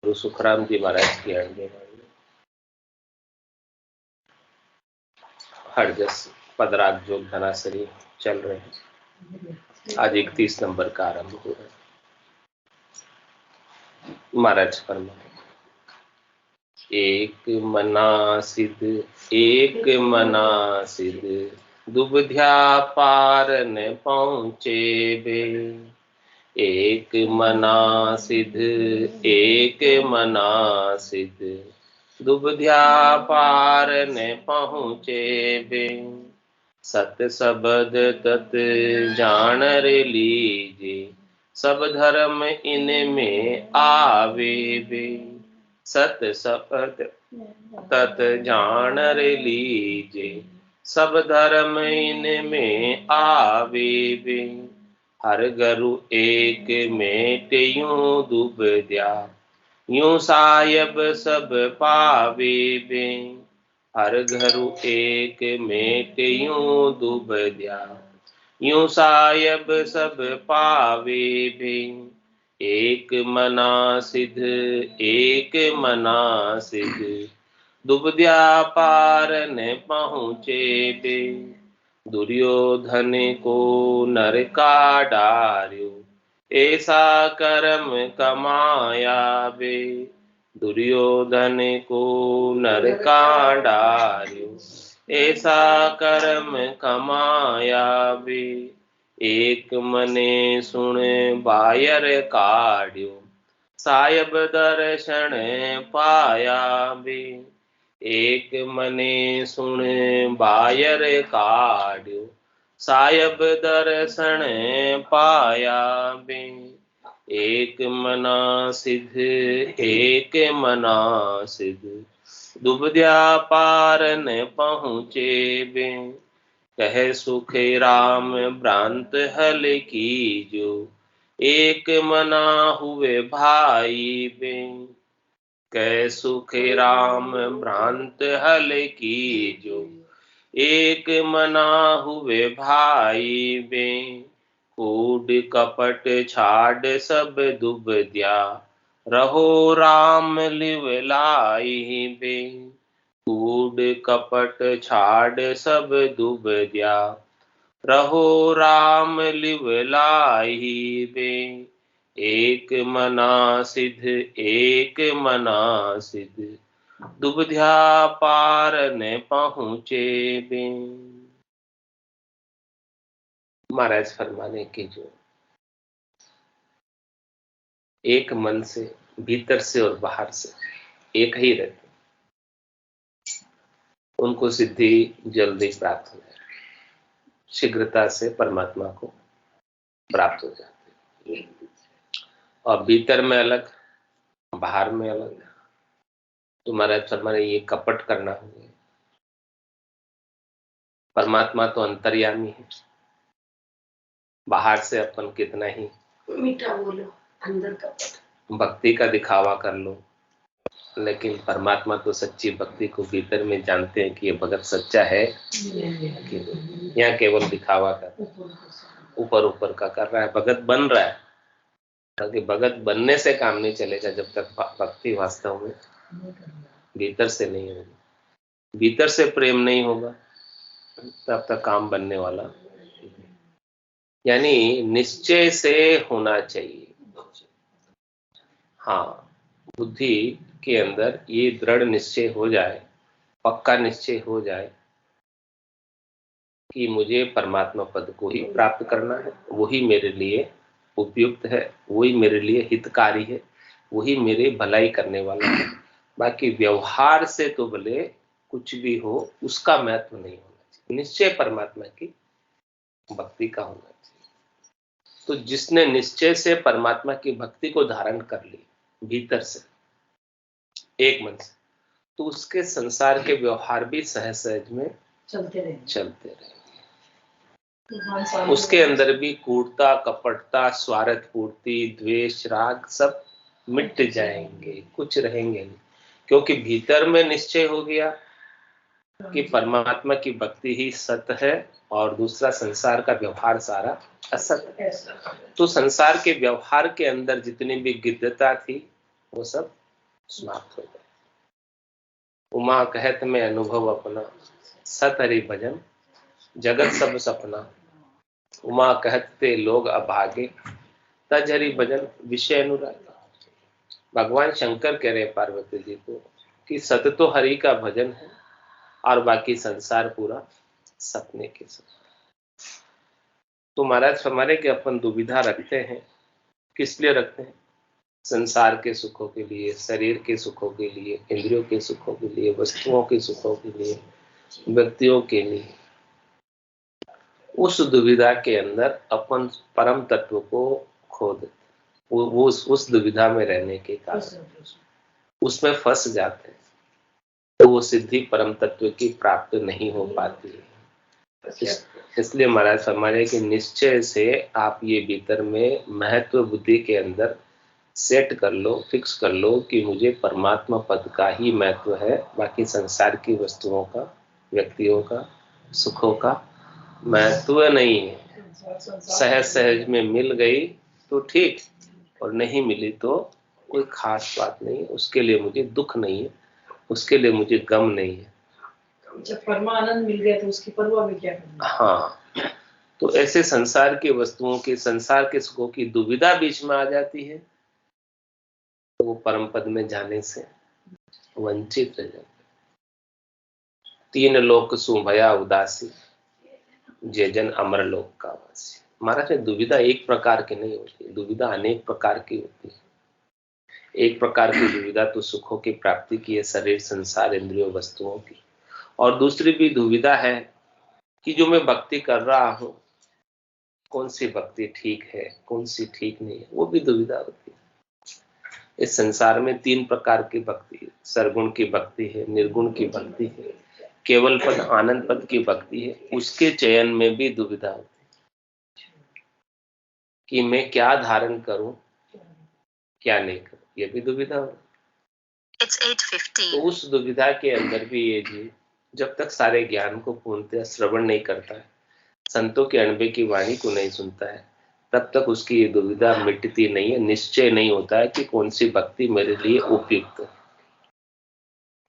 गुरु सुखराम जी महाराज की आज्ञा हरजस पदराग जोग धनासरी चल रहे हैं। आज 31 नंबर का आरंभ हो रहा है। महाराज फरमाए, एक मना सिद्ध दुबध्या पार न पहुँचे बे। एक मना सिद्ध दुबध्या पार न पहुँचे बे। सत सबद तत जान रे लीजे, सब धर्म इनमें आवे बे। सत सबद तत जान रे लीजे, सब धर्म इनमें आवे बे। हर गरु एक मेट यूं दुबद्या, यूं सायब सब पावे बे। हर घरु एक मेट यूं दुबद्या, यूं सायब सब पावे बे। एक मना सिद्ध दुबद्या पार न पहुँचे बे। दुर्योधन को नर का डार्यो, ऐसा कर्म कमाया बे। दुर्योधन को नर का डार्यो, ऐसा कर्म कमाया बे। एक मने सुन बायर काढ़्यो, सायब दर्शन पाया बे। एक मने सुन बायर काढ़्यो, सायब दर्शन पाया बे। एक मना सिद्ध दुबद्या पार न पहुँचे बे। कह सुख राम भ्रांत हल कीजो, एक मना हुए भाई बे। कह सुख राम भ्रांत हल कीजो, एक मना हुए भाई बे। कूड कपट छाड़ सब दुबद्या, रहो राम लिव लाई बे। कूड कपट छाड़ सब दुबद्या, रहो राम लिव लाई बे। एक मना सिद्ध दुबध्या पार न पहुँचे बे। महाराज फरमाने की जो एक मन से, भीतर से और बाहर से एक ही रहते, उनको सिद्धि जल्दी प्राप्त हो जाए, शीघ्रता से परमात्मा को प्राप्त हो जाती है। और भीतर में अलग, बाहर में अलग। तो महाराज फरमाने ये कपट करना होगा। परमात्मा तो अंतर्यामी है, बाहर से अपन कितना ही मीठा बोलो, अंदर कपट, भक्ति का दिखावा कर लो, लेकिन परमात्मा तो सच्ची भक्ति को भीतर में जानते हैं कि ये भगत सच्चा है कि यहाँ केवल दिखावा कर, ऊपर का कर रहा है, भगत बन रहा है। क्योंकि भगत बनने से काम नहीं चलेगा जब तक भक्ति वास्तव में भीतर से नहीं होगी, भीतर से प्रेम नहीं होगा तब तक काम बनने वाला। यानी निश्चय से होना चाहिए। हाँ, बुद्धि के अंदर ये दृढ़ निश्चय हो जाए, पक्का निश्चय हो जाए कि मुझे परमात्मा पद को ही प्राप्त करना है, वही मेरे लिए उपयुक्त है, वही मेरे लिए हितकारी है, वही मेरे भलाई करने वाला है। बाकी व्यवहार से तो भले कुछ भी हो, उसका महत्व नहीं होना चाहिए। निश्चय परमात्मा की भक्ति का होना चाहिए। तो जिसने निश्चय से परमात्मा की भक्ति को धारण कर ली भीतर से, एक मन से, तो उसके संसार के व्यवहार भी सहज सहज में चलते रहे। उसके अंदर भी कूटता, कपटता, स्वार्थ पूर्ति, द्वेष, राग सब मिट जाएंगे, कुछ रहेंगे नहीं। क्योंकि भीतर में निश्चय हो गया कि परमात्मा की भक्ति ही सत्य है और दूसरा संसार का व्यवहार सारा असत है। तो संसार के व्यवहार के अंदर जितनी भी गिद्धता थी वो सब समाप्त हो जाए। उमा कहत में अनुभव अपना, सत हरि भजन जगत सब सपना। उमा कहते लोग अभागे, तज हरि भजन विषय अनुराग। भगवान शंकर कह रहे पार्वती जी को कि सत तो हरि का भजन है और बाकी संसार पूरा सपने के सपने। तो महाराज हमारे के अपन दुविधा रखते हैं, किस लिए रखते हैं? संसार के सुखों के लिए, शरीर के सुखों के लिए, इंद्रियों के सुखों के लिए, वस्तुओं के सुखों के लिए, व्यक्तियों के लिए। उस दुविधा के अंदर अपन परम तत्व को खो देते, वो उस दुविधा में रहने के कारण उसमें फंस जाते हैं, तो वो सिद्धि परम तत्व की प्राप्त नहीं हो पाती है। इसलिए महाराज फरमाने के निश्चय से आप ये भीतर में महत्व बुद्धि के अंदर सेट कर लो, फिक्स कर लो कि मुझे परमात्मा पद का ही महत्व है, बाकी संसार की वस्तुओं का, व्यक्तियों का, सुखों का महत्व नहीं है। सहज सहज में मिल गई तो ठीक, और नहीं मिली तो कोई खास बात नहीं, उसके लिए मुझे दुख नहीं है, उसके लिए मुझे गम नहीं है। जब परमानंद मिल गया तो उसकी परवाह भी क्या करनी? हाँ, तो ऐसे संसार की वस्तुओं के, संसार के सुखों की दुविधा बीच में आ जाती है, तो वो परम पद में जाने से वंचित रह जाते। तीन लोक सुभया उदासी, जे जन अमर लोक का वासी। महाराज दुविधा एक प्रकार की नहीं होती, दुविधा अनेक प्रकार की होती है। एक प्रकार की दुविधा तो सुखों की प्राप्ति की है, शरीर, संसार, इंद्रियों, वस्तुओं की। और दूसरी भी दुविधा है कि जो मैं भक्ति कर रहा हूं, कौन सी भक्ति ठीक है, कौन सी ठीक नहीं है, वो भी दुविधा होती है। इस संसार में तीन प्रकार की भक्ति है, सरगुण की भक्ति है, निर्गुण की भक्ति है, केवल पद आनंद पद की भक्ति है। उसके चयन में भी दुविधा होती है कि मैं क्या धारण करूं, क्या नहीं करूं, ये भी दुविधा होती। तो उस दुविधा के अंदर भी ये जी जब तक सारे ज्ञान को पूर्णतः श्रवण नहीं करता है, संतों के अणबे की वाणी को नहीं सुनता है, तब तक उसकी ये दुविधा मिटती नहीं है, निश्चय नहीं होता है कि कौन सी भक्ति मेरे लिए उपयुक्त है।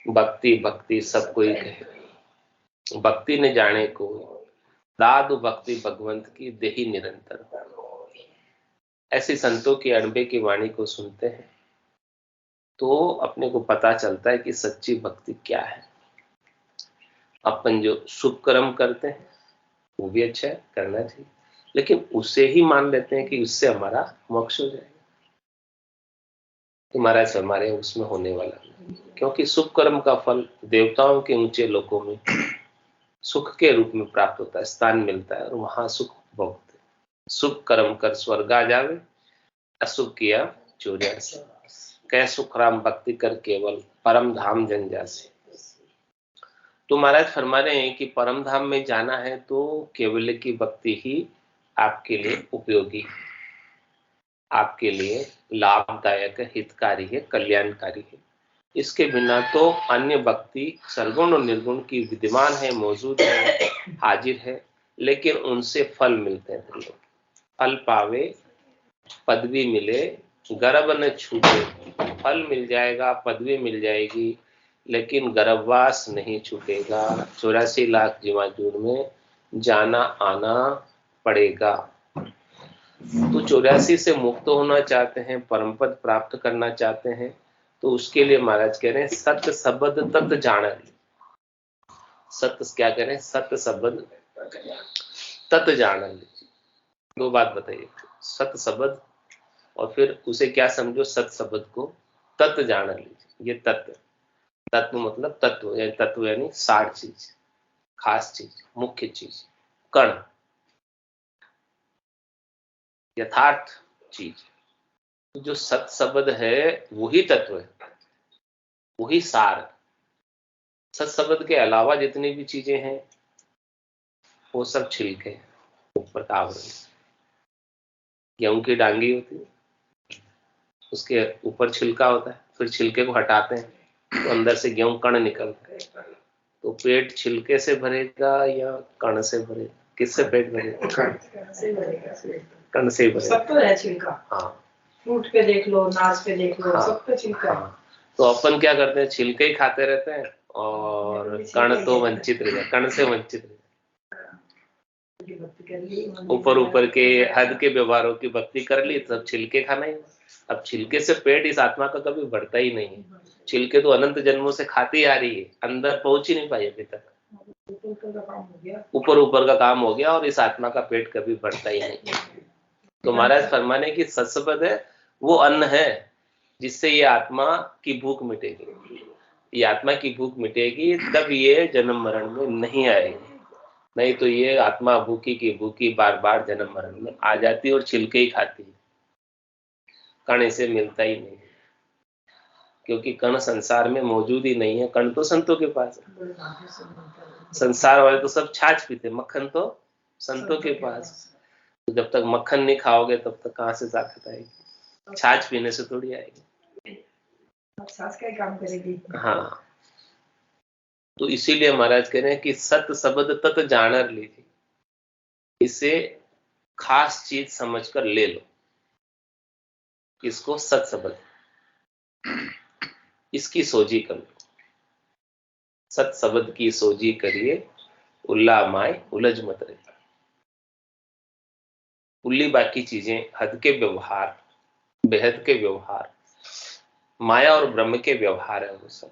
भक्ति भक्ति सब कोई कहे, भक्ति ने जाने को, दादु भक्ति भगवंत की देही निरंतर। ऐसे संतों के अणबे की वाणी को सुनते हैं तो अपने को पता चलता है कि सच्ची भक्ति क्या है। अपन जो शुभ कर्म करते हैं वो भी अच्छा है, करना चाहिए, लेकिन उसे ही मान लेते हैं कि उससे हमारा मोक्ष हो जाएगा। हमारा हमारे उसमें होने वाला नहीं, क्योंकि शुभ कर्म का फल देवताओं के ऊंचे लोकों में सुख के रूप में प्राप्त होता है, स्थान मिलता है और वहां सुख भोगते। शुभ कर्म कर स्वर्ग आ जावे, अशुभ किया चौरासी। कह सुख राम भक्ति कर केवल, परम धाम जन जासे। तो महाराज फरमा रहे हैं कि परम धाम में जाना है तो केवल की भक्ति ही आपके लिए उपयोगी, आपके लिए लाभदायक, हितकारी है, कल्याणकारी है। इसके बिना तो अन्य भक्ति सरगुण और निर्गुण की विद्यमान है, मौजूद है, हाजिर है, लेकिन उनसे फल मिलते हैं। फल पावे पदवी मिले, गर्भ न छूटे। फल मिल जाएगा, पदवी मिल जाएगी, लेकिन गर्भवास नहीं छूटेगा। 84 लाख जीवाजूर में जाना आना पड़ेगा। तो 84 से मुक्त होना चाहते हैं, परम पद प्राप्त करना चाहते हैं, तो उसके लिए महाराज कह रहे हैं सत्य शब्द तत् जाना। सत्य क्या कह रहे हैं? सत्य शब्द तत् जाना। दो बात बताइए, सत्य शब्द और फिर उसे क्या समझो, सत्य शब्द को तत्व जाना लीजिए। ये तत्व, तत्व मतलब तत्व, यानी तत्व यानी सार चीज, खास चीज, मुख्य चीज, कण, यथार्थ चीज। तो जो सत्य शब्द है वही तत्व है, वही सार। सत्य शब्द के अलावा जितनी भी चीजें हैं वो सब छिलके, ऊपर का आवरण। गेहूं की डांगी होती है, उसके ऊपर छिलका होता है, फिर छिलके को हटाते हैं तो अंदर से गेहूं कण निकलता है। तो पेट छिलके से भरेगा या कण से भरेगा? किससे पेट भरेगा? कण से भरेगा। सब तो है छिलका। हाँ, फ्रूट पे देख लो, नाच पे देख लो, सब पे छिलका। हाँ। तो अपन क्या करते हैं, छिलके ही खाते रहते हैं और कण तो वंचित रह जाए, कण से वंचित रह जाए। ऊपर ऊपर के हद के व्यवहारों की भक्ति कर ली, तब छिलके खाना ही। अब छिलके से पेट इस आत्मा का कभी बढ़ता ही नहीं है। छिलके तो अनंत जन्मों से खाती आ रही है, अंदर पहुंच ही नहीं पाई अभी तक। ऊपर ऊपर का काम हो गया और इस आत्मा का पेट कभी बढ़ता ही नहीं। तो महाराज फरमाने की सत्सबद है वो अन्न है जिससे ये आत्मा की भूख मिटेगी। ये आत्मा की भूख मिटेगी तब ये जन्म मरण में नहीं आएगी, नहीं तो ये आत्मा भूखी की भूखी बार बार जन्म मरण में आ जाती और छिलके ही खाती है। कण इसे मिलता ही नहीं, क्योंकि कण संसार में मौजूद ही नहीं है। कण तो संतों के पास है, संसार वाले तो सब छाछ पीते, मक्खन तो संतों के पास। तो जब तक मक्खन नहीं खाओगे तब तक कहाँ से ताकत आएगी? छाछ पीने से थोड़ी आएगी, छाछ का काम करेगी। हाँ, तो इसीलिए महाराज कह रहे हैं कि सत शब्द तत जानर लीजिए, इसे खास चीज समझकर ले लो, इसको सत शब्द, इसकी सोजी कर लो। सत शब्द की सोजी करिए, उल्ला माए उलझ मत रहे। उल्ली बाकी चीजें, हद के व्यवहार, बेहद के व्यवहार, माया और ब्रह्म के व्यवहार है वो सब।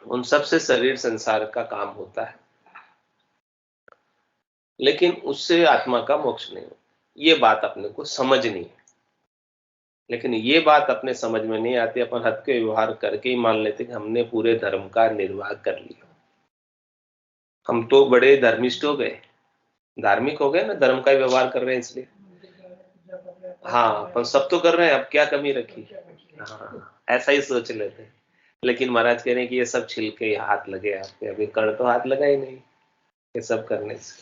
उन सब से शरीर संसार का काम होता है, लेकिन उससे आत्मा का मोक्ष नहीं हो। ये बात अपने को समझनी है, लेकिन ये बात अपने समझ में नहीं आती। अपन हद के व्यवहार करके ही मान लेते कि हमने पूरे धर्म का निर्वाह कर लिया, हम तो बड़े धर्मिष्ठ हो गए, धार्मिक हो गए ना, धर्म का व्यवहार कर रहे हैं इसलिए। हाँ, अपन सब तो कर रहे हैं, अब क्या कमी रखी। हाँ, ऐसा ही सोच लेते हैं। लेकिन महाराज कह रहे हैं कि ये सब छिलके हाथ लगे आपके, अभी कण तो हाथ लगा ही नहीं ये सब करने से।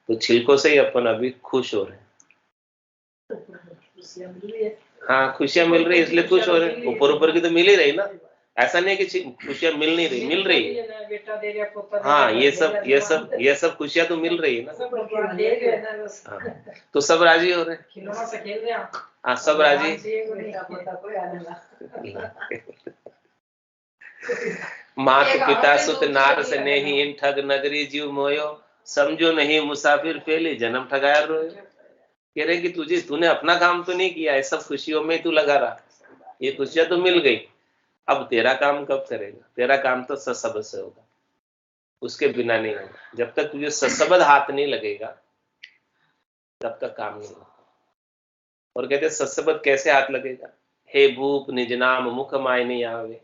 तो छिलकों से ही अपन अभी खुश हो रहे हैं। हाँ, खुशियां मिल रही है इसलिए खुश हो रहे हैं। ऊपर ऊपर की तो मिल ही रही ना, ऐसा नहीं कि खुशियां मिल नहीं रही, मिल रही है। हाँ, ये सब खुशियां तो मिल रही है ना। हाँ, तो सब राजी हो रहे हैं। हाँ, सब राजी। मात पिता सुत नार स्नेही, इन ठग नगरी जीव मोयो, समझो नहीं मुसाफिर फेले जन्म ठगाया रोयो। कह रहे कि तूने अपना काम तो नहीं किया है, सब खुशियों में तू लगा रहा, ये खुशियां तो मिल गई, अब तेरा काम कब करेगा? तेरा काम तो सत्सबद से होगा, उसके बिना नहीं होगा। जब तक तुझे सत्सबद हाथ नहीं लगेगा तब तक काम नहीं होगा। और कहते सत्सबद कैसे हाथ लगेगा? हे भूप निज नाम मुख माय नहीं आवे,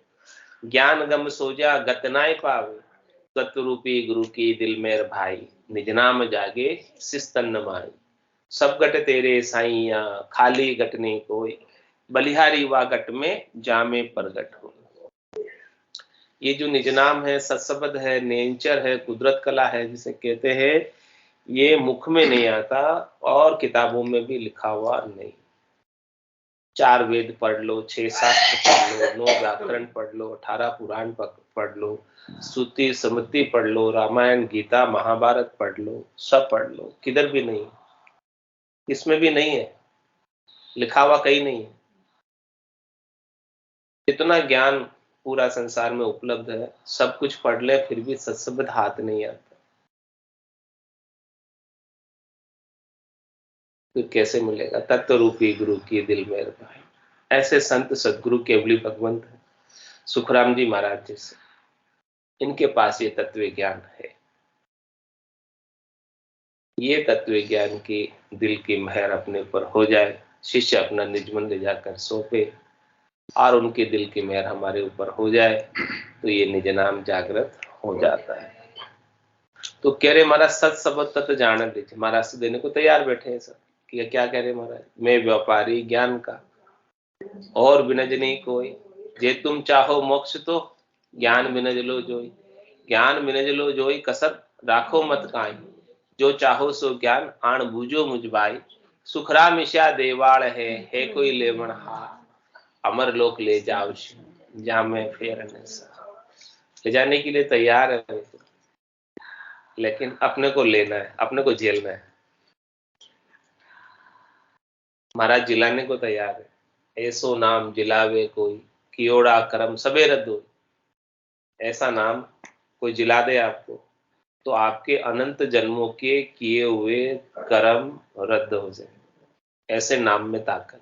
ज्ञान गम सोजा गत नाय पावे, तत्रूपी गुरु की दिल मेर भाई, निज नाम जागे सिस्तन माई, सब गट तेरे साइया खाली गट नहीं कोई, बलिहारी वा गट में जामे परगट हो। ये जो निज नाम है, सत्सबद है, नेंचर है, कुदरत कला है जिसे कहते हैं, ये मुख में नहीं आता और किताबों में भी लिखा हुआ नहीं। 4 वेद पढ़ लो, 6 शास्त्र पढ़ लो, 9 व्याकरण पढ़ लो, 18 पुराण पढ़ लो, श्रुति स्मृति पढ़ लो, रामायण गीता महाभारत पढ़ लो, सब पढ़ लो, किधर भी नहीं, इसमें भी नहीं है, लिखा हुआ कहीं नहीं है। इतना ज्ञान पूरा संसार में उपलब्ध है, सब कुछ पढ़ ले फिर भी सत्सबद हाथ नहीं आता, फिर कैसे मिलेगा? तत्व रूपी गुरु की दिल में भाई। ऐसे संत सदगुरु केवली भगवंत है, सुखराम जी महाराज जैसे, इनके पास ये तत्व ज्ञान है। ये तत्व ज्ञान की दिल की मेहर अपने पर हो जाए, शिष्य अपना निज मन ले जाकर सौंपे और उनके दिल की मेहर हमारे ऊपर हो जाए तो ये निज नाम जागृत हो जाता है। तो कह रहे महाराज सत शब्द तत् जान लीजिए, महाराज से देने को तैयार बैठे हैं सर। कि क्या कह रहे महाराज? मैं व्यापारी ज्ञान का और बिनज नहीं कोई, जे तुम चाहो मोक्ष तो ज्ञान बिनज लो जोई, ज्ञान बिनज लो जोई कसर राखो मत काई, जो चाहो सो ज्ञान आण बूझो मुझ भाई, सुखराम ईशा देवाल है कोई लेवन हार, अमर लोक ले जाओ जहां में फेर ले जाने के लिए तैयार है, लेकिन अपने को लेना है, अपने को झेलना है। महाराज जिलाने को तैयार है, ऐसो नाम जिलावे कोई, कियोड़ा करम सबे रद्द हो। ऐसा नाम कोई जिला दे आपको तो आपके अनंत जन्मों के किए हुए कर्म रद्द हो जाए। ऐसे नाम में ताकत,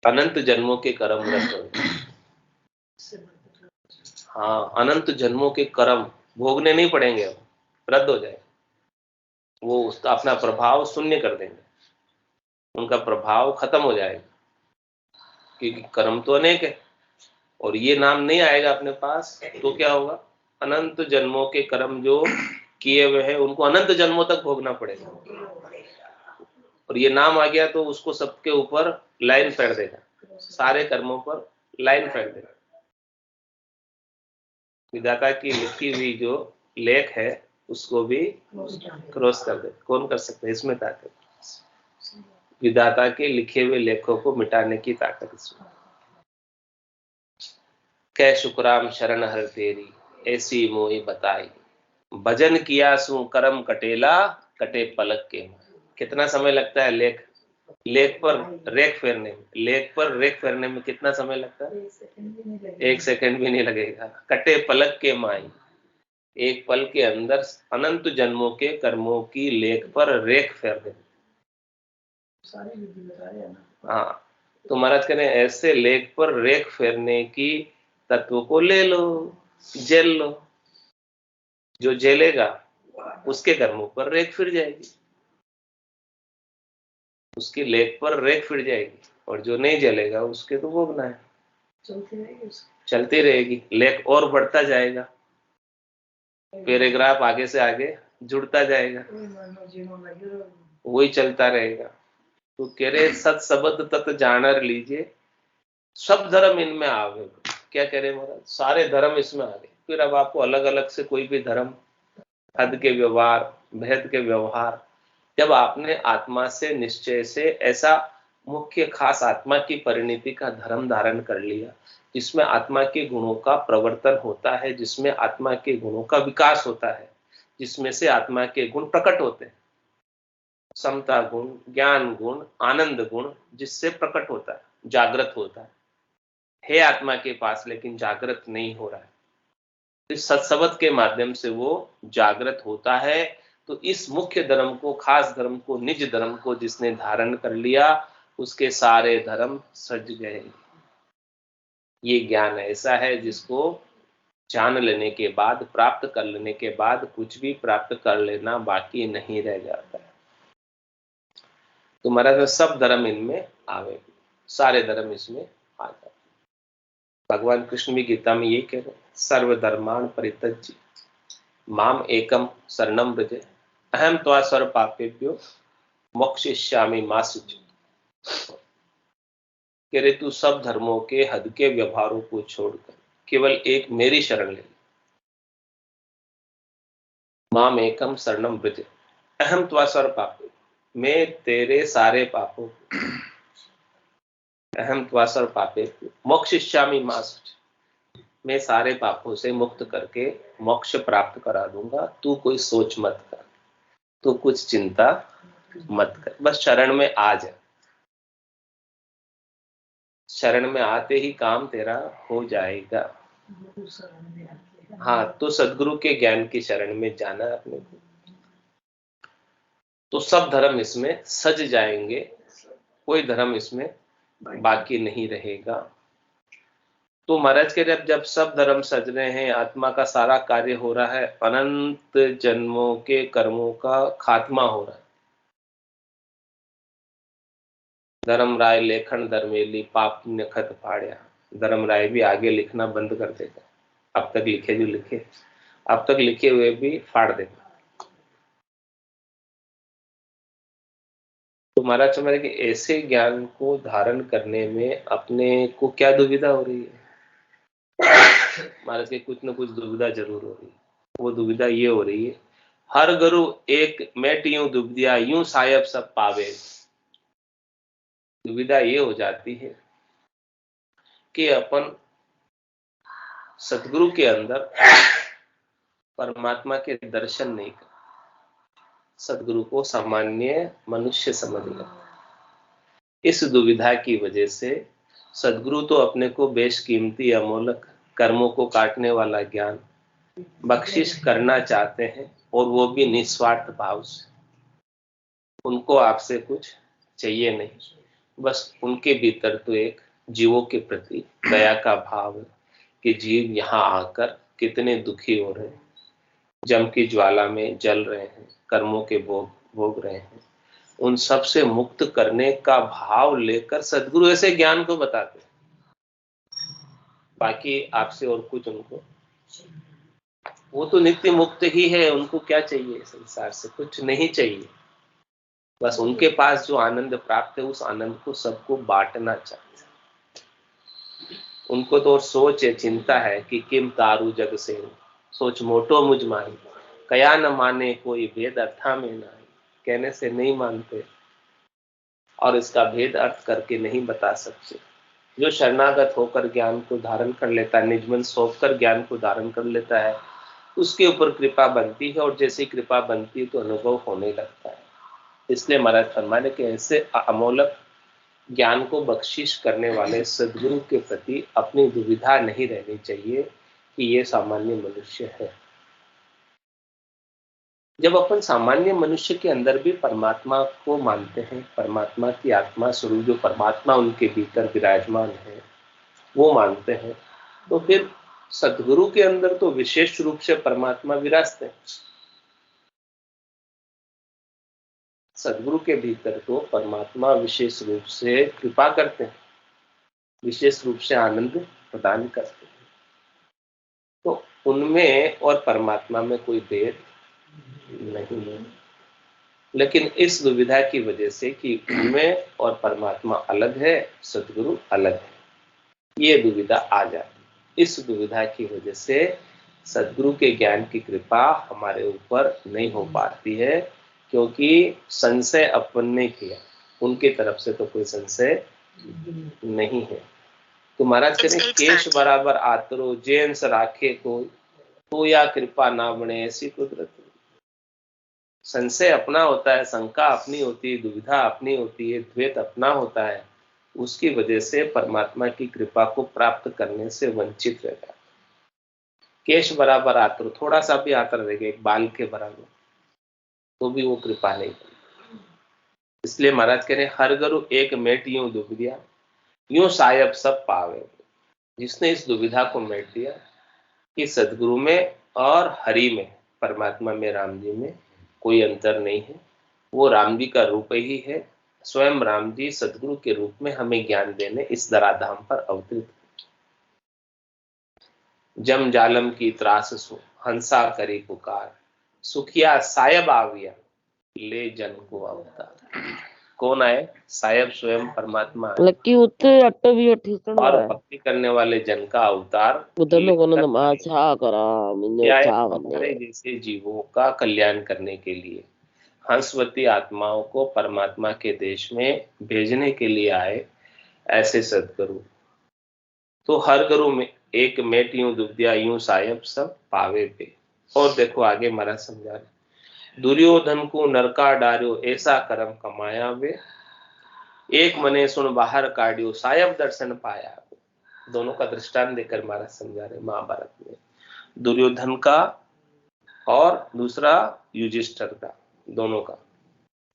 अनंत जन्मों के कर्म रद्द हो जाए। हाँ, अनंत जन्मों के कर्म भोगने नहीं पड़ेंगे, अब रद्द हो जाए। वो उसका अपना प्रभाव शून्य कर देंगे, उनका प्रभाव खत्म हो जाएगा, क्योंकि कर्म तो अनेक है और ये नाम नहीं आएगा अपने पास तो क्या होगा, अनंत जन्मों के कर्म जो किए हुए हैं उनको अनंत जन्मों तक भोगना पड़ेगा। और ये नाम आ गया तो उसको सबके ऊपर लाइन फेर देगा, सारे कर्मों पर लाइन फेर देगा। विधाता की लिखी हुई जो लेख है उसको भी क्रॉस कर दे। कौन कर सकता है? इसमें ताकत, विधाता के लिखे हुए लेखों को मिटाने की ताकत इसमें। कै शुक्राम शरण हर तेरी, ऐसी मोही बताई, भजन किया सु करम कटेला, कटे पलक के। कितना समय लगता है लेख पर रेख फेरने में, लेख पर रेख फेरने में कितना समय लगता है? 1 सेकंड भी नहीं लगेगा। कटे पलक के माई, एक पल के अंदर अनंत जन्मों के कर्मों की लेख पर रेख फेर दे। हाँ, तो महाराज कह रहे हैं ऐसे लेख पर रेख फेरने की तत्व को ले लो, जेल लो। जो जेलेगा उसके कर्मों पर रेख फिर जाएगी, उसकी लेख पर रेख फिर जाएगी, और जो नहीं जलेगा उसके तो भोगना है, चलती रहेगी, लेख और बढ़ता जाएगा, पैराग्राफ आगे से आगे जुड़ता जाएगा, वही चलता रहेगा। तो कह रहे सत शब्द तत् जानर लीजिए, सब धर्म इनमें आ गए। क्या कह रहे महाराज? सारे धर्म इसमें आ गए। फिर अब आपको अलग अलग से कोई भी धर्म, हद के व्यवहार, भेद के व्यवहार, जब आपने आत्मा से निश्चय से ऐसा मुख्य खास आत्मा की परिणति का धर्म धारण कर लिया, जिसमें आत्मा के गुणों का प्रवर्तन होता है, जिसमें आत्मा के गुणों का विकास होता है, जिसमें से आत्मा के गुण प्रकट होते हैं, समता गुण, ज्ञान गुण, आनंद गुण, जिससे प्रकट होता है, जागृत होता है आत्मा के पास, लेकिन जागृत नहीं हो रहा है। इस सत्सवत के माध्यम से वो जागृत होता है। तो इस मुख्य धर्म को, खास धर्म को, निज धर्म को जिसने धारण कर लिया, उसके सारे धर्म सज गए। ये ज्ञान ऐसा है जिसको जान लेने के बाद, प्राप्त कर लेने के बाद कुछ भी प्राप्त कर लेना बाकी नहीं रह जाता है। तो महाराज सब धर्म इनमें आवे, सारे धर्म इसमें आ जाते। भगवान कृष्ण भी गीता में ये कह रहे, सर्वधर्मान् परित्यज्य माम एकम शरणम व्रज, अहम त्वा सर्व पापेभ्यो मोक्षयिष्यामि मा शुचि। कह रहे तू सब धर्मों के हद के व्यवहारों को छोड़कर केवल एक मेरी शरण ले। माम एकम शरणम व्रज, अहम त्वा सर्व पापे, मैं तेरे सारे पापों को, अहम त्वा सर्व पापेभ्यो मोक्षयिष्यामि मा शुचि, मैं सारे पापों से मुक्त करके मोक्ष प्राप्त करा दूंगा। तू कोई सोच मत कर, तू कुछ चिंता मत कर, बस शरण में आ जा। शरण में आते ही काम तेरा हो जाएगा। हाँ, तो सदगुरु के ज्ञान की शरण में जाना अपने को, तो सब धर्म इसमें सज जाएंगे, कोई धर्म इसमें बाकी नहीं रहेगा। तो महाराज के जब सब धर्म सज रहे हैं, आत्मा का सारा कार्य हो रहा है, अनंत जन्मों के कर्मों का खात्मा हो रहा है। धर्मराय लेखन धर्मेली पाप नखत फाड़िया, धर्मराय भी आगे लिखना बंद कर देगा, अब तक लिखे जो लिखे, अब तक लिखे हुए भी फाड़ देगा। तो महाराज समझ कि ऐसे ज्ञान को धारण करने में अपने को क्या दुविधा हो रही है? महाराज के कुछ न कुछ दुविधा जरूर हो रही है। वो दुविधा ये हो रही है, हर गुरु एक मैट यूं दुविधा, यूं सायब सब पावे। दुविधा ये हो जाती है कि अपन सतगुरु के अंदर परमात्मा के दर्शन नहीं कर, सतगुरु को सामान्य मनुष्य समझ लेते, इस दुविधा की वजह से सद्गुरु तो अपने को बेशकीमती अमोलक कर्मों को काटने वाला ज्ञान बख्शिश करना चाहते हैं, और वो भी निस्वार्थ भाव से। उनको आपसे कुछ चाहिए नहीं, बस उनके भीतर तो एक जीवों के प्रति दया का भाव है कि जीव यहाँ आकर कितने दुखी हो रहे हैं, जम की ज्वाला में जल रहे हैं, कर्मों के भोग रहे हैं। उन सब से मुक्त करने का भाव लेकर सद्गुरु ऐसे ज्ञान को बताते हैं। बाकी आपसे और कुछ उनको, वो तो नित्य मुक्त ही है, उनको क्या चाहिए संसार से? कुछ नहीं चाहिए। बस उनके पास जो आनंद प्राप्त है उस आनंद को सबको बांटना चाहते हैं। उनको तो और सोच है, चिंता है कि किम तारू जग से सोच मोटो मुझ माही, कया न माने कोई भेद अर्था में ना, कहने से नहीं मानते और इसका भेद अर्थ करके नहीं बता सकते। जो शरणागत होकर ज्ञान को धारण कर लेता है, निज मन सौंप कर ज्ञान को धारण कर लेता है, उसके ऊपर कृपा बनती है, और जैसी कृपा बनती है तो अनुभव होने लगता है। इसलिए महाराज फरमाने के ऐसे अमोलक ज्ञान को बख्शिश करने वाले सद्गुरु के प्रति अपनी दुविधा नहीं रहनी चाहिए कि ये सामान्य मनुष्य है। जब अपन सामान्य मनुष्य के अंदर भी परमात्मा को मानते हैं, परमात्मा की आत्मा स्वरूप जो परमात्मा उनके भीतर विराजमान है वो मानते हैं, तो फिर सद्गुरु के अंदर तो विशेष रूप से परमात्मा विराजते हैं। सद्गुरु के भीतर तो परमात्मा विशेष रूप से कृपा करते हैं, विशेष रूप से आनंद प्रदान करते हैं। तो उनमें और परमात्मा में कोई भेद नहीं है। लेकिन इस दुविधा की वजह से कि उनमें और परमात्मा अलग है, सद्गुरु अलग है, ये दुविधा आ जाती। इस दुविधा की वजह से सद्गुरु के ज्ञान की कृपा हमारे ऊपर नहीं हो पाती है, क्योंकि संशय अपन ने किया, उनके तरफ से तो कोई संशय नहीं है। तो महाराज कहते हैं केश बराबर आतरो जेंस राखे कोई, तो या कृपा ना बने ऐसी कुदरत। संशय अपना होता है, शंका अपनी होती है, दुविधा अपनी होती है, द्वैत अपना होता है, उसकी वजह से परमात्मा की कृपा को प्राप्त करने से वंचित रहता है। केश बराबर आतर, थोड़ा सा भी आतर रहेगा एक बाल के बराबर, तो भी वो कृपा नहीं करती। इसलिए महाराज कह रहे हर गरु एक मेट यूं दुविधा, यूं सायब सब पावे। जिसने इस दुविधा को मेट दिया कि सदगुरु में और हरि में, परमात्मा में, राम जी में कोई अंतर नहीं है, वो राम जी का रूप ही है। स्वयं राम जी सदगुरु के रूप में हमें ज्ञान देने इस धराधाम पर अवतरित। जम जालम की त्रास सो हंसा करी पुकार, सुखिया सायब आविया ले जन को अवतार। कौन आए? सायब स्वयं परमात्मा है, लकी उत्ते अट्टे भी अठीसण और भक्ति करने वाले जन का अवतार उधर को न माछा करा मिन्ने चा हमारे जैसे जीवों का कल्याण करने के लिए, हंसवती आत्माओं को परमात्मा के देश में भेजने के लिए आए ऐसे सद्गुरु। तो हर गुरु में एक मेट यूं दुविधा यूं सायब सब पावे पे। और देखो आगे महाराज समझा रहे, दुर्योधन को नरका डार्यो ऐसा कर्म कमाया वे, एक मने सुन बाहर काढ़ियो सायब दर्शन पाया। दोनों का दृष्टांत देकर महाराज समझा रहे महाभारत में, दुर्योधन का और दूसरा युधिष्ठिर का, दोनों का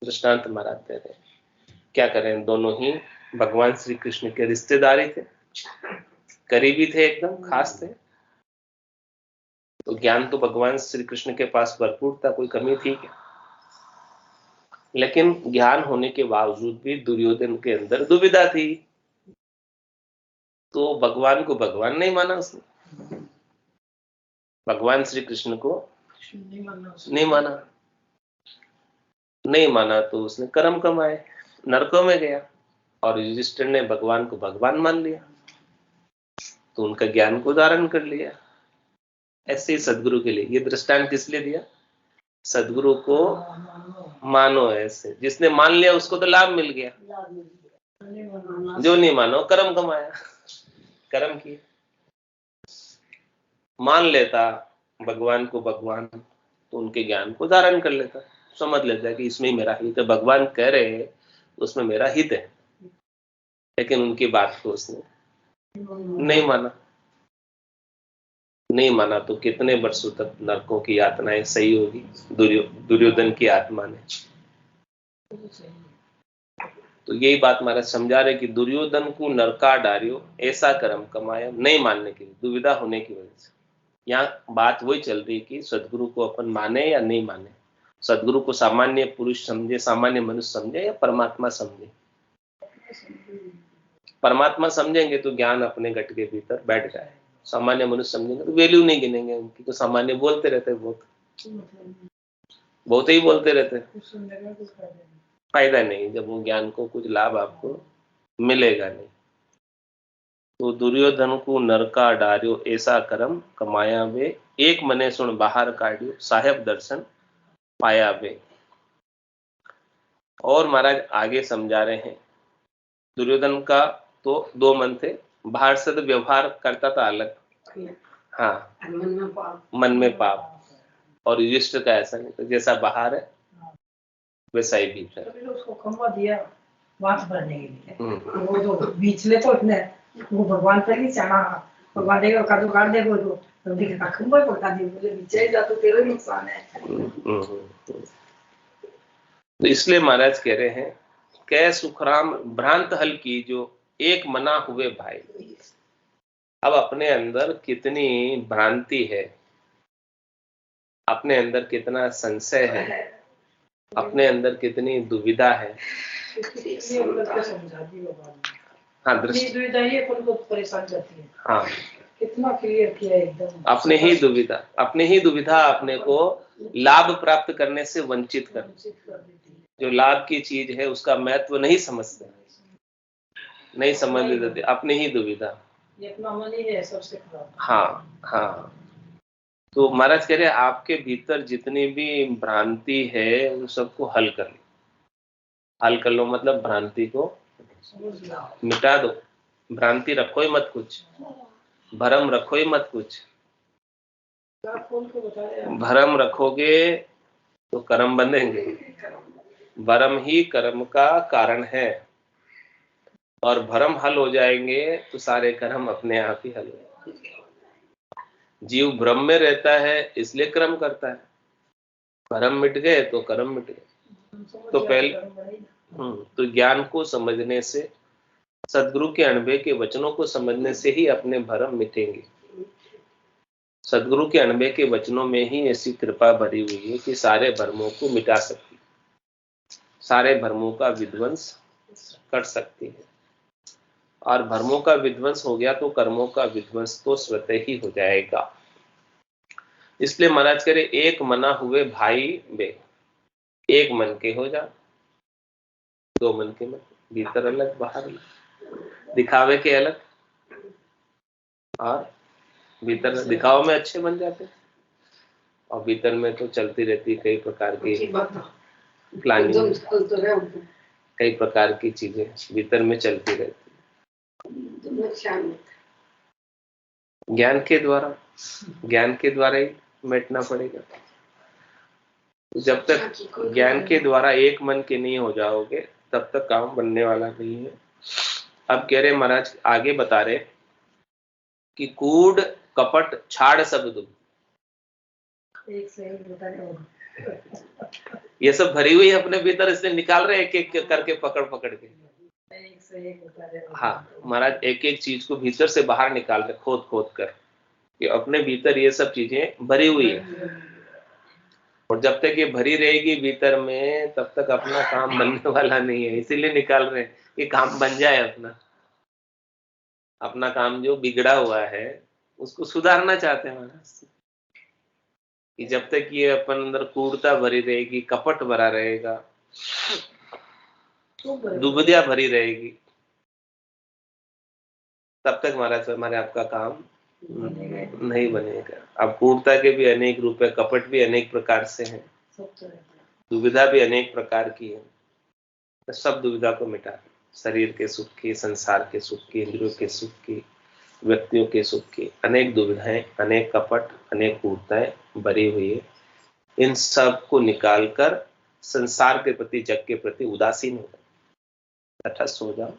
दृष्टांत महाराज दे रहे। क्या करें, दोनों ही भगवान श्री कृष्ण के रिश्तेदारी थे, करीबी थे, एकदम खास थे। तो ज्ञान तो भगवान श्री कृष्ण के पास भरपूर था, कोई कमी थी क्या? लेकिन ज्ञान होने के बावजूद भी दुर्योधन के अंदर दुविधा थी, तो भगवान को भगवान नहीं माना उसने, भगवान श्री कृष्ण को नहीं माना तो उसने कर्म कमाए, नरकों में गया। और युधिष्ठिर ने भगवान को भगवान मान लिया, तो उनका ज्ञान को धारण कर लिया। ऐसे ही सदगुरु के लिए ये दृष्टांत किस लिए दिया? सदगुरु को मानो, ऐसे जिसने मान लिया उसको तो लाभ मिल गया, जो नहीं मानो कर्म कमाया, कर्म किए। मान लेता भगवान को भगवान तो उनके ज्ञान को धारण कर लेता, समझ लेता कि इसमें मेरा हित है, भगवान कह रहे हैं उसमें मेरा हित है, लेकिन उनकी बात को उसने नहीं माना। नहीं माना तो कितने वर्षों तक नरकों की यातनाएं सही होगी दुर्योधन की आत्मा ने। तो यही बात महाराज समझा रहे कि दुर्योधन को नरका डारियो ऐसा कर्म कमाया, नहीं मानने के लिए, दुविधा होने की वजह से। यहाँ बात वही चल रही कि सदगुरु को अपन माने या नहीं माने, सदगुरु को सामान्य पुरुष समझे, सामान्य मनुष्य समझे या परमात्मा समझे। परमात्मा समझेंगे तो ज्ञान अपने घट के भीतर बैठ जाए, सामान्य मनुष्य समझेंगे तो वैल्यू नहीं गिनेंगे उनकी, तो सामान्य बोलते रहते हैं, बहुत ही बोलते रहते हैं, फायदा नहीं जब वो ज्ञान को कुछ लाभ आपको मिलेगा नहीं। तो दुर्योधन को नरका डार्यो ऐसा कर्म कमाया वे, एक मने सुन बाहर काढ़ियो साहेब दर्शन पाया वे। और महाराज आगे समझा रहे हैं, दुर्योधन का तो दो मन थे, बाहर से तो व्यवहार करता था अलग, हाँ, मन में पाप, और युधिष्ठिर का ऐसा नहीं, तो जैसा बाहर है वैसा ही भीतर। उसको खंबा दिया वास भरने के लिए, वो जो बीच ले तो इतने वो भगवान पर ही चढ़ा, भगवान देगा का तो काट देगा तो दिखा खंबा पकड़ा दी, बोले बीचे जा तो तेरा नुकसान है। तो इसलिए महाराज कह रहे हैं, कै सुखराम भ्रांत हल की जो एक मना हुए भाई। अब अपने अंदर कितनी भ्रांति है, अपने अंदर कितना संशय है, अपने अंदर कितनी दुविधा है। हाँ, दृष्टि परेशान जाती है। हाँ, कितना क्लियर किया एकदम। अपने ही दुविधा अपने को लाभ प्राप्त करने से वंचित कर देती है। जो लाभ की चीज है उसका महत्व नहीं समझते, नहीं समझ लेते, अपनी ही दुविधा, ये अपना मन ही है सबसे खराब। हाँ हाँ। तो महाराज कह रहे हैं आपके भीतर जितनी भी भ्रांति है उन सबको हल कर लो। हल कर लो मतलब भ्रांति को मिटा दो, भ्रांति रखो ही मत कुछ, भरम रखो ही मत कुछ। भरम रखोगे तो कर्म बंधेंगे, भरम ही कर्म का कारण है, और भरम हल हो जाएंगे तो सारे कर्म अपने आप ही हल हो जाएंगे। जीव भ्रम में रहता है इसलिए कर्म करता है, भरम मिट गए तो कर्म मिट गए। तो पहले तो ज्ञान को समझने से, सदगुरु के अनुभव के वचनों को समझने से ही अपने भरम मिटेंगे। सदगुरु के अनुभव के वचनों में ही ऐसी कृपा भरी हुई है कि सारे भ्रमों को मिटा सकती है, सारे भ्रमों का विध्वंस कर सकती है। और भ्रमों का विध्वंस हो गया तो कर्मों का विध्वंस तो स्वतः ही हो जाएगा। इसलिए महाराज करे एक मना हुए भाई बे, एक मन के हो जा, दो मन के मत, भीतर अलग बाहर अलग, दिखावे के अलग, और भीतर दिखाव में अच्छे बन जाते, और भीतर में तो चलती रहती कई प्रकार की प्लानिंग, कई प्रकार की चीजें भीतर में चलती रहती। ज्ञान के द्वारा ही मिटना पड़ेगा। जब तक ज्ञान के द्वारा एक मन के नहीं हो जाओगे तब तक काम बनने वाला नहीं है। अब कह रहे महाराज आगे बता रहे कि कूड़ कपट छाड़ सब दुख, ये सब भरी हुई है अपने भीतर, इसलिए निकाल रहे एक एक करके पकड़ के। हाँ महाराज एक एक चीज को भीतर से बाहर निकाल रहे, खोद कर कि अपने भीतर ये सब चीजें भरी हुई है, और जब तक ये भरी रहेगी भीतर में तब तक अपना काम बनने वाला नहीं है। इसीलिए निकाल रहे हैं कि काम बन जाए, अपना काम जो बिगड़ा हुआ है उसको सुधारना चाहते हैं महाराज। कि जब तक ये अपन अंदर क्रूरता भरी रहेगी, कपट भरा रहेगा, दुविधा भरी रहेगी, तब तक महाराज हमारे आपका काम नहीं बनेगा। अब क्रूरता के भी अनेक रूप है, कपट भी अनेक प्रकार से है, दुविधा भी अनेक प्रकार की है। तो सब दुविधा को मिटा, शरीर के सुख की, संसार के सुख की, इंद्रियों के सुख की, व्यक्तियों के सुख की अनेक दुविधाएं, अनेक कपट, अनेक क्रूरताएं भरी हुई है। इन सब को निकालकर संसार के प्रति, जग के प्रति उदासीन हो जाओ, तटस्थ हो जाओ,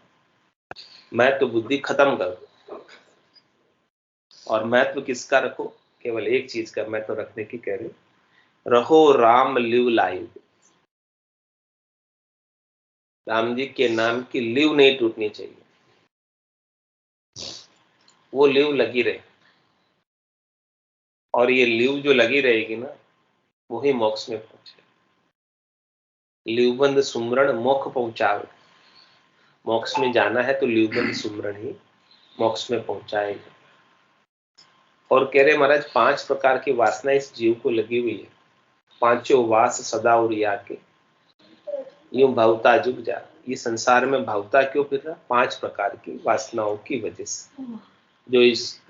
मैं तो बुद्धि खत्म कर दो, और महत्व किसका रखो? केवल एक चीज का महत्व रखने की कह रही, रहो राम लिव लाइव। राम जी के नाम की लिव नहीं टूटनी चाहिए, वो लिव लगी रहे, और ये लिव जो लगी रहेगी ना, वही मोक्ष में पहुंचे। लिवबंद सुमरण मोक्ष पहुंचावे। मोक्ष में जाना है तो लिवबंद सुमरण ही मोक्ष में पहुंचाएगा। और कह रहे महाराज 5 प्रकार की वासना इस जीव को लगी हुई है, पांचों वास सदा उरिया के, यूं भावता जुग जा। ये संसार में भावता क्यों फिर रहा? 5 प्रकार की वासनाओं की वजह से, जो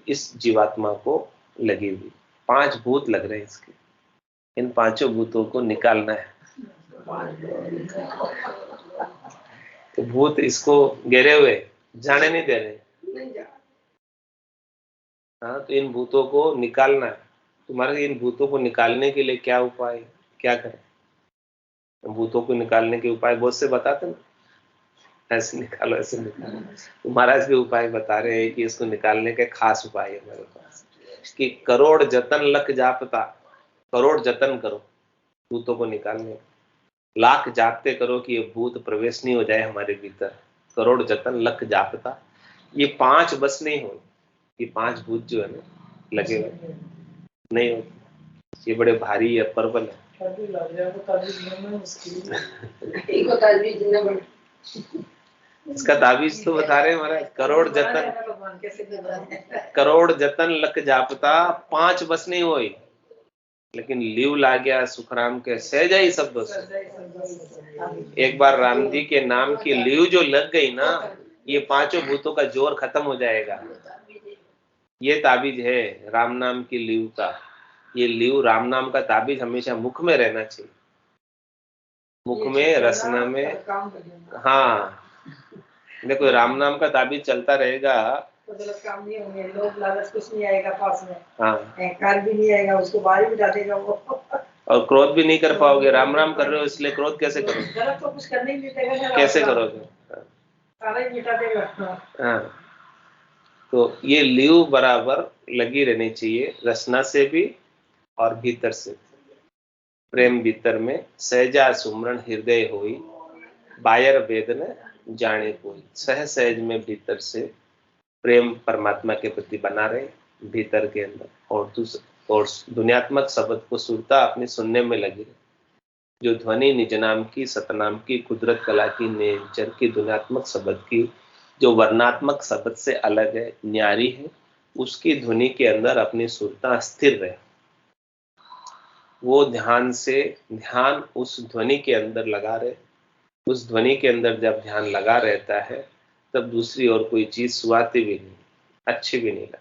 इस जीवात्मा को लगी हुई। 5 भूत लग रहे हैं इसके, इन 5 भूतों को निकालना है। तो भूत इसको घेरे हुए, जाने नहीं दे रहे। हाँ, तो इन भूतों को निकालना है। तुम्हारे इन भूतों को निकालने के लिए क्या उपाय, क्या करें? भूतों को निकालने के उपाय बहुत से बताते ना, ऐसे निकालो ऐसे निकालो। तो महाराज भी उपाय बता रहे हैं कि इसको निकालने के खास उपाय है मेरे पास, कि करोड़ जतन लख जापता। करोड़ जतन करो भूतों को निकालने, लाख जापते करो कि ये भूत प्रवेश नहीं हो जाए हमारे भीतर। करोड़ जतन लख जापता। ये 5 बस नहीं हो, ये 5 भूत जो है ना लगे हुए नहीं होते, ये बड़े भारी है, प्रबल है। इसका ताबीज तो बता रहे हैं महाराज, करोड़ जतन लख जापता, 5 बस नहीं हुई, लेकिन लिव ला गया सुखराम के सहजा ही सब बस। एक बार राम जी के नाम की लिव जो लग गई ना, ये 5 भूतों का जोर खत्म हो जाएगा। ये ताबीज है राम नाम की लिव का। ये लिव राम नाम का ताबीज हमेशा मुख में रहना चाहिए, मुख में, रसना में। हाँ, देखो राम नाम का ताबीज चलता रहेगा तो गलत काम नहीं होंगे, लोग लालच कुछ नहीं आएगा पास में। हाँ, अहंकार भी नहीं आएगा, उसको बाहर ही बिठा देगा वो। और क्रोध भी नहीं कर पाओगे। राम राम कर रहे हो इसलिए क्रोध कैसे करोगे? गलत तो कुछ करने ही नहीं देगा, कैसे करोगे? सारा ही मिटा देगा। हाँ, तो ये लिव बराबर लगी रहनी चाहिए, रचना से भी और भीतर से। प्रेम भीतर में सहजा सुमरण हृदय होई, बायर वेद न जाने कोई। सह सहज में भीतर से प्रेम परमात्मा के प्रति बना रहे भीतर के अंदर, और दुनियात्मक शब्द को सुनता अपने सुनने में लगे रहे। जो ध्वनि निज नाम की, सतनाम की, कुदरत कला की, नेचर की, दुनियात्मक शब्द की, जो वर्णात्मक शब्द से अलग है, न्यारी है, उसकी ध्वनि के अंदर अपनी सुरता स्थिर रहे। वो ध्यान से, ध्यान उस ध्वनि के अंदर लगा रहे। उस ध्वनि के अंदर जब ध्यान लगा रहता है, तब दूसरी और कोई चीज सुहाती भी नहीं, अच्छी भी नहीं लगती,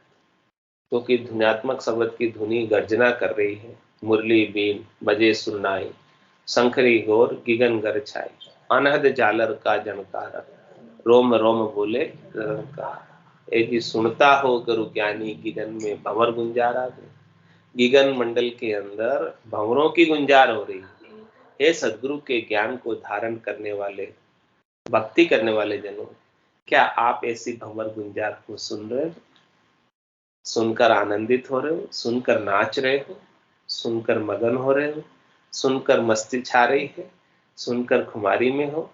क्योंकि ध्वन्यात्मक शब्द की ध्वनि गर्जना कर रही है। मुरली बीन बजे सुरनाई, शंखरी गौर गिगन गर छाई, अनहद जालर का जनकार, रोम रोम बोले निरंकार। एक सुनता हो गुरु ज्ञानी, गिगन में भंवर गुंजारा दे। गिगन मंडल के अंदर भंवरों की गुंजार हो रही है। हे सदगुरु के ज्ञान को धारण करने वाले, भक्ति करने वाले जनों, क्या आप ऐसी भंवर गुंजार को सुन रहे हो? सुनकर आनंदित हो रहे हो? सुनकर नाच रहे हो? सुनकर मगन हो रहे हो? सुनकर मस्ती छा रही है? सुनकर खुमारी में हो?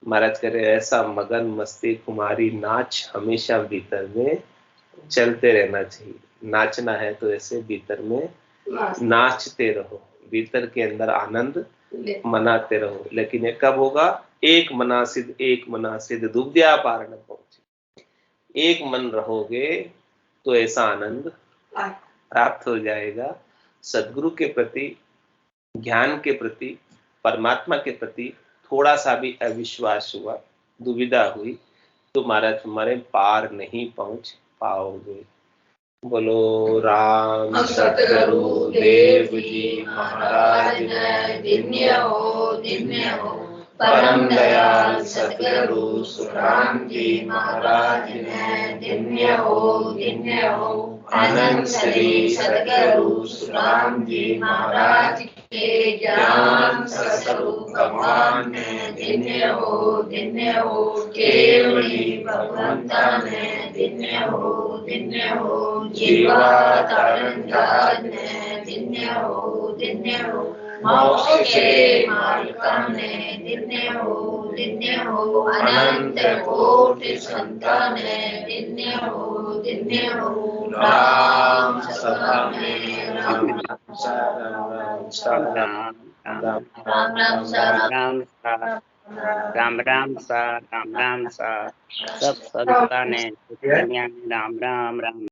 महाराज कह रहे ऐसा मगन, मस्ती, खुमारी, नाच हमेशा भीतर में चलते रहना चाहिए। नाचना है तो ऐसे भीतर में नाचते रहो, भीतर के अंदर आनंद मनाते रहो। लेकिन ये कब होगा? एक मनासिद दुग्ध्या पार न पहुंचे। एक मन रहोगे तो ऐसा आनंद प्राप्त हो जाएगा। सदगुरु के प्रति, ज्ञान के प्रति, परमात्मा के प्रति थोड़ा सा भी अविश्वास हुआ, दुविधा हुई, तो महाराज तुम्हारे पार नहीं पहुंच पाओगे। बोलो राम सतगुरु देव जी महाराज। दिव्य हो, दिव्य हो। परम दयाल सतगुरु सुखराम जी महाराज ने धन्य हो अनंत श्री सतगुरु सुखराम जी महाराज के ज्ञान स्वरूप भगवान ने धन्य हो केवली भगवंता ने धन्य हो जीवा तारनदार ने धन्य हो मोक्ष के मालिका ने धन्य हो अनंत कोटि संतान ने धन्य हो राम सभा में राम राम सा सब संतान ने राम राम।